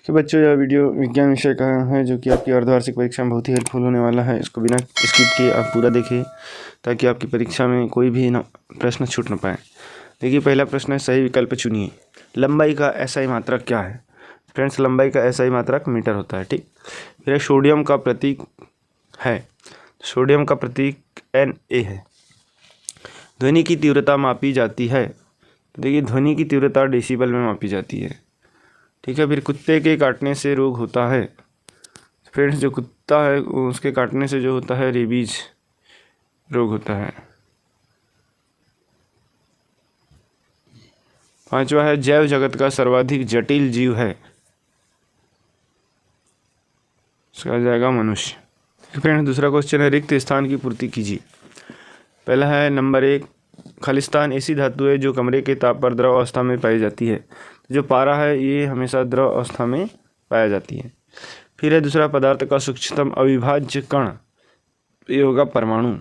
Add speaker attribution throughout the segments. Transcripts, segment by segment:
Speaker 1: कि बच्चों यह वीडियो विज्ञान विषय का है जो कि आपकी अर्धवार्षिक परीक्षा में बहुत ही हेल्पफुल होने वाला है। इसको बिना स्किप किए आप पूरा देखिए ताकि आपकी परीक्षा में कोई भी प्रश्न छूट न पाए। देखिए पहला प्रश्न है, सही विकल्प चुनिए। लंबाई का एसआई मात्रक क्या है? फ्रेंड्स, लंबाई का एसआई मात्रक मीटर होता है। ठीक। फिर सोडियम का प्रतीक है, सोडियम का प्रतीक Na है। ध्वनि की तीव्रता मापी जाती है। देखिए ध्वनि की तीव्रता डेसिबल में मापी जाती है। ठीक है। फिर कुत्ते के काटने से रोग होता है। फ्रेंड्स, जो कुत्ता है उसके काटने से जो होता है रेबीज रोग होता है। पांचवा है, जैव जगत का सर्वाधिक जटिल जीव है। इसका आ जाएगा मनुष्य। फ्रेंड्स, दूसरा क्वेश्चन है, रिक्त स्थान की पूर्ति कीजिए। पहला है नंबर 1, खालिस्तान ऐसी धातु है जो कमरे के ताप पर द्रव अवस्था में पाई जाती है। जो पारा है ये हमेशा द्रव अवस्था में पाया जाती है। फिर है दूसरा, पदार्थ का सूक्ष्मतम अविभाज्य कण, ये होगा परमाणु।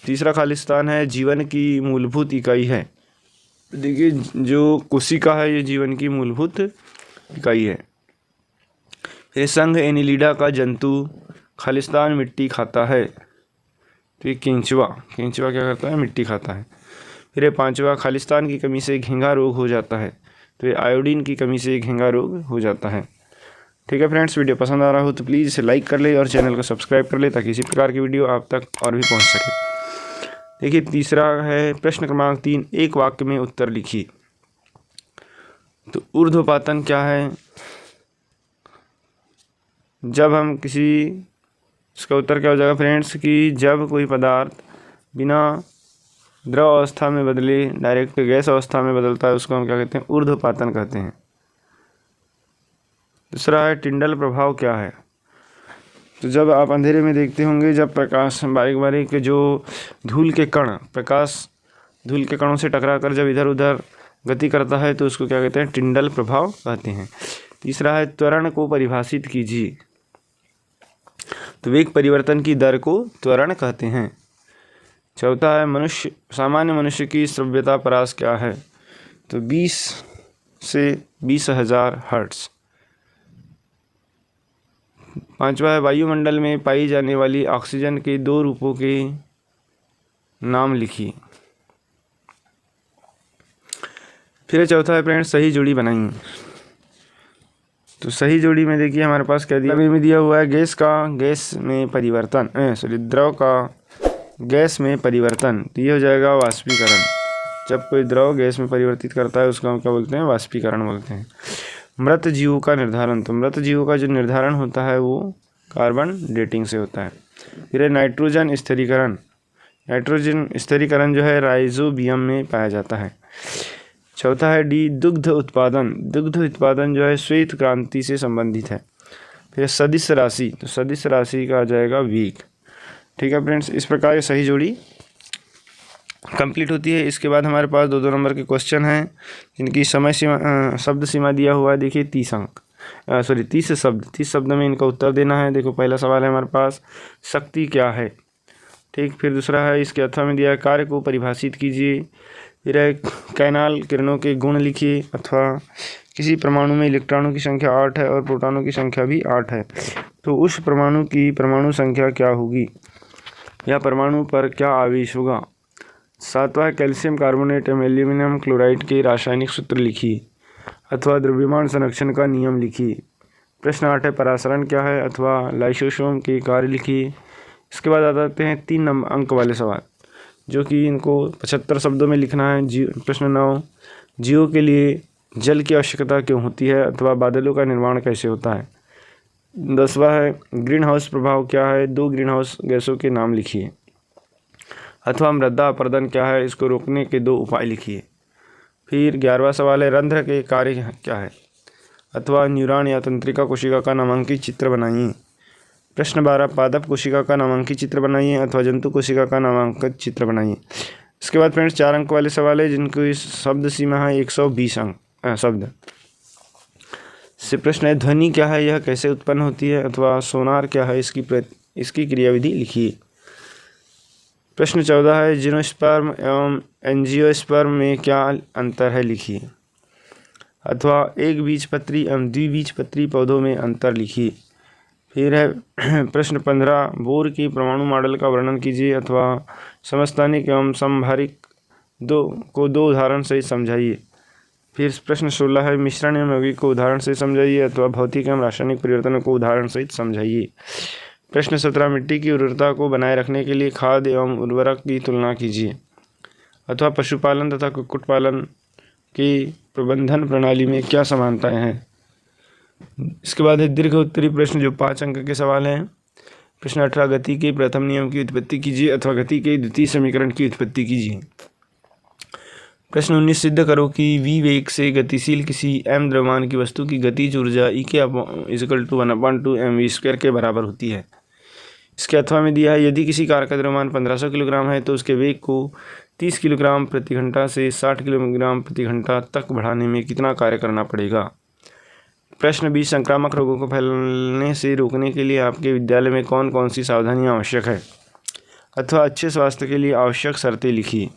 Speaker 1: तीसरा, खालिस्तान है जीवन की मूलभूत इकाई है। देखिए जो कोशिका है ये जीवन की मूलभूत इकाई है। फिर संघ एनिलिडा का जंतु खालिस्तान मिट्टी खाता है। तो ये केंचुआ क्या करता है? मिट्टी खाता है। फिर पांचवा, खालिस्तान की कमी से घेंघा रोग हो जाता है। तो ये आयोडीन की कमी से घेंघा रोग हो जाता है। ठीक है फ्रेंड्स, वीडियो पसंद आ रहा हो तो प्लीज़ इसे लाइक कर ले और चैनल को सब्सक्राइब कर ले ताकि इसी प्रकार की वीडियो आप तक और भी पहुंच सके। देखिए तीसरा है प्रश्न क्रमांक 3, एक वाक्य में उत्तर लिखिए। तो ऊर्ध्वपातन क्या है? जब हम किसी, इसका उत्तर क्या हो जाएगा फ्रेंड्स कि जब कोई पदार्थ बिना द्रव अवस्था में बदले डायरेक्ट गैस अवस्था में बदलता है उसको हम क्या कहते हैं? ऊर्ध्वपातन कहते हैं। दूसरा है, टिंडल प्रभाव क्या है? तो जब आप अंधेरे में देखते होंगे, जब प्रकाश बारीक बारीक जो धूल के कण, प्रकाश धूल के कणों से टकरा कर जब इधर उधर गति करता है तो उसको क्या कहते हैं? टिंडल प्रभाव कहते हैं। तीसरा है, त्वरण को परिभाषित कीजिए। तो वेग परिवर्तन की दर को त्वरण कहते हैं। चौथा है, सामान्य मनुष्य की श्रव्यता परास क्या है? तो 20 से 20,000 हर्ट्ज। पांचवा है, वायुमंडल में पाई जाने वाली ऑक्सीजन के 2 रूपों के नाम लिखिए। फिर चौथा है फ्रेंड्स, सही जोड़ी बनाइए। तो सही जोड़ी में देखिए हमारे पास क्या दिया हुआ है, द्रव का गैस में परिवर्तन। तो ये हो जाएगा वाष्पीकरण। जब कोई द्रव गैस में परिवर्तित करता है उसको हम क्या बोलते हैं? वाष्पीकरण बोलते हैं। मृत जीवों का निर्धारण, तो मृत जीवों का जो निर्धारण होता है वो कार्बन डेटिंग से होता है। फिर नाइट्रोजन स्थिरीकरण, नाइट्रोजन स्थिरीकरण जो है राइजोबियम में पाया जाता है। चौथा है डी, दुग्ध उत्पादन। दुग्ध उत्पादन जो है श्वेत क्रांति से संबंधित है। फिर सदिश राशि, तो सदिश राशि का आ जाएगा वेग। ठीक है फ्रेंड्स, इस प्रकार ये सही जोड़ी कंप्लीट होती है। इसके बाद हमारे पास 2-2 नंबर के क्वेश्चन हैं जिनकी समय सीमा, शब्द सीमा दिया हुआ है। देखिए 30 शब्द में इनका उत्तर देना है। देखो पहला सवाल है हमारे पास, शक्ति क्या है? ठीक। फिर दूसरा है, इसके अथवा में दिया है, कार्य को परिभाषित कीजिए। फिर है, कैनाल किरणों के गुण लिखिए। अथवा किसी परमाणु में इलेक्ट्रॉनों की संख्या 8 है और प्रोटॉनों की संख्या भी 8 है, तो उस परमाणु की परमाणु संख्या क्या होगी या परमाणु पर क्या आवेश होगा। सातवां, कैल्शियम कार्बोनेट एवं एल्यूमिनियम क्लोराइड के रासायनिक सूत्र लिखिए अथवा द्रव्यमान संरक्षण का नियम लिखिए। प्रश्न 8 है, परासरण क्या है अथवा लाइसोसोम के कार्य लिखिए। इसके बाद आ जाते हैं 3 अंक वाले सवाल जो कि इनको 75 शब्दों में लिखना है। प्रश्न 9, जीवों के लिए जल की आवश्यकता क्यों होती है अथवा बादलों का निर्माण कैसे होता है। 10वां है, ग्रीन हाउस प्रभाव क्या है? 2 ग्रीन हाउस गैसों के नाम लिखिए। अथवा मृदा अपरदन क्या है? इसको रोकने के 2 उपाय लिखिए। फिर 11वां सवाल है, रंध्र के कार्य क्या है अथवा न्यूरॉन या तंत्रिका कोशिका का नामांकित चित्र बनाइए। प्रश्न 12, पादप कोशिका का नामांकित चित्र बनाइए अथवा जंतु कोशिका का नामांकित चित्र बनाइए। इसके बाद फ्रेंड्स 4 अंक वाले सवाल है जिनको शब्द सीमा है 120 शब्द से। प्रश्न है, ध्वनि क्या है? यह कैसे उत्पन्न होती है? अथवा सोनार क्या है? इसकी क्रियाविधि लिखिए। प्रश्न 14 है, जिनोस्पर्म एवं एंजियोस्पर्म में क्या अंतर है? लिखिए। अथवा एक बीजपत्री एवं द्विबीजपत्री पौधों में अंतर लिखिए। फिर है प्रश्न 15, बोर के परमाणु मॉडल का वर्णन कीजिए अथवा समस्थानिक एवं समभारिक को दो उदाहरण से समझाइए। फिर प्रश्न 16 है, मिश्रण एवं यौगिक को उदाहरण से समझाइए अथवा भौतिक एवं रासायनिक परिवर्तनों को उदाहरण सहित समझाइए। प्रश्न 17, मिट्टी की उर्वरता को बनाए रखने के लिए खाद एवं उर्वरक की तुलना कीजिए अथवा पशुपालन तथा कुक्कुट पालन की प्रबंधन प्रणाली में क्या समानताएं हैं। इसके बाद है दीर्घ उत्तरी प्रश्न, जो 5 अंक के सवाल हैं। प्रश्न 18, गति के प्रथम नियम की उत्पत्ति कीजिए अथवा गति के द्वितीय समीकरण की उत्पत्ति कीजिए। प्रश्न 19, सिद्ध करो कि v वेग से गतिशील किसी m द्रव्यमान की वस्तु की गतिज ऊर्जा E के = 1/2 mv² के बराबर होती है। इसके अथवा में दिया है, यदि किसी कार का द्रव्यमान 1500 किलोग्राम है तो उसके वेग को 30 किलोग्राम प्रति घंटा से 60 किलोग्राम प्रति घंटा तक बढ़ाने में कितना कार्य करना पड़ेगा। प्रश्न 20, संक्रामक रोगों को फैलने से रोकने के लिए आपके विद्यालय में कौन कौन सी सावधानियां आवश्यक है अथवा अच्छे स्वास्थ्य के लिए आवश्यक शर्तें लिखिए।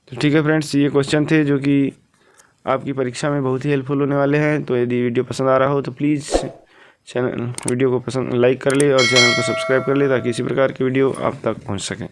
Speaker 1: तो ठीक है फ्रेंड्स, ये क्वेश्चन थे जो कि आपकी परीक्षा में बहुत ही हेल्पफुल होने वाले हैं। तो यदि वीडियो पसंद आ रहा हो तो प्लीज़ वीडियो को लाइक कर ले और चैनल को सब्सक्राइब कर ले ताकि इसी प्रकार की वीडियो आप तक पहुंच सकें।